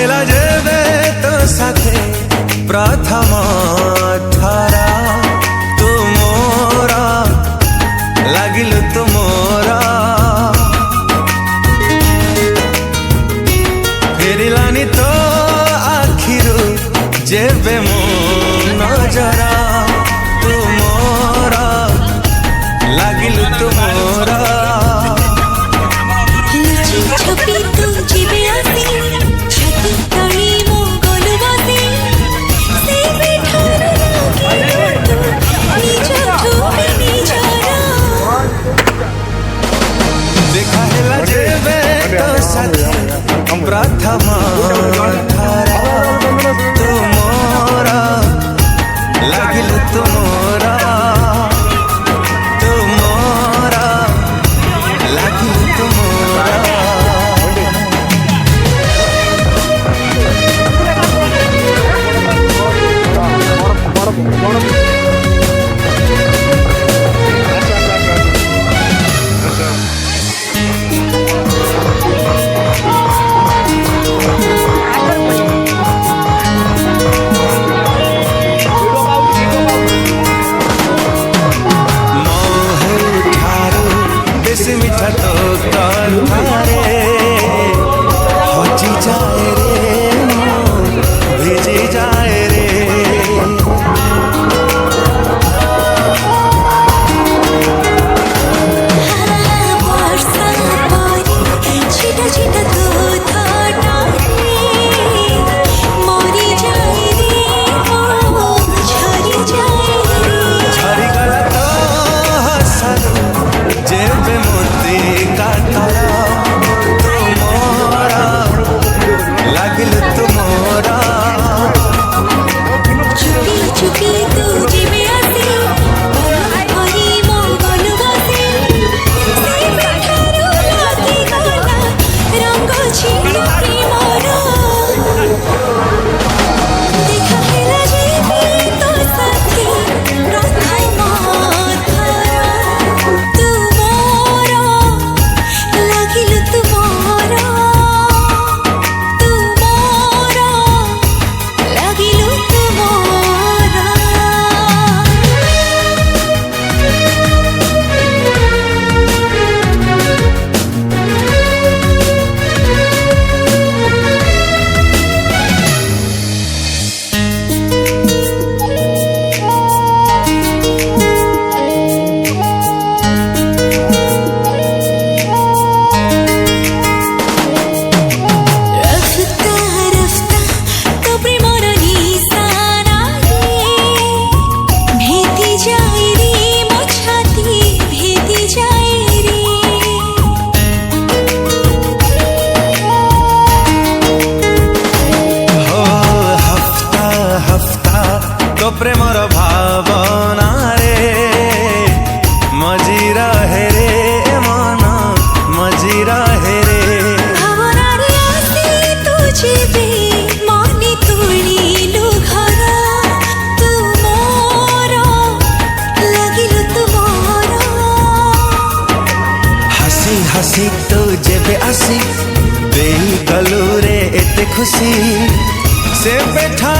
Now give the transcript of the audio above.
ହେଲା ଯେବେ ତୋ ସାଥେ ପ୍ରଥମ ଥର ତୁ ମୋର ଲାଗିଲୁ ତୁ ମୋର ଫେରିଲାନି ତୋ ଆଖିରୁ ଯେବେ ମୋ ନଜର ତୁ ମୋର ଲାଗିଲୁ ତୁ ମୋର छपी तू जीवे आसी छाती तली मो गलु बसी से बेठार लागे तू निज ठोबे निजरा देखा हेला जेबे तो साथी प्रथम थर तू मोरा लागिलु तू मोरा तू मोरा लागिलु तू मोरा मिठा तो तारे हजी जाए रे भेजी जाए रे वर्षा पानी छिटा छिटा तू थाटा मरी जाए रे मो झरी जाए रे झरी गला तो हसन जेबे मोती काटरा तू मोरा लागिल तू मोरा चुपी चुपी तू जीवे आसी हरी मो गलु बसी से बेठार लागे गला रंग छिटा मोरा देखा हेला जेबे तो साथी प्रथम थर तू मोरा लागिलु तू मोरा तू मोरा लागिलु तू मोरा रफ्ता रफ्ता तो प्रेमर निशाना भेदी जाए रे मो छाती भेदी जाए रे हो हफ्ता हफ्ता तो प्रेमर भावना रे मजी रहे रे मन मजी रहे रे भावनारे आसी तू जीवे मनी तुलिलु घर तू मोरा लागिलु तू मोरा हसी हसी तो जेबे आसी देई गलु रे एते खुशी से बैठा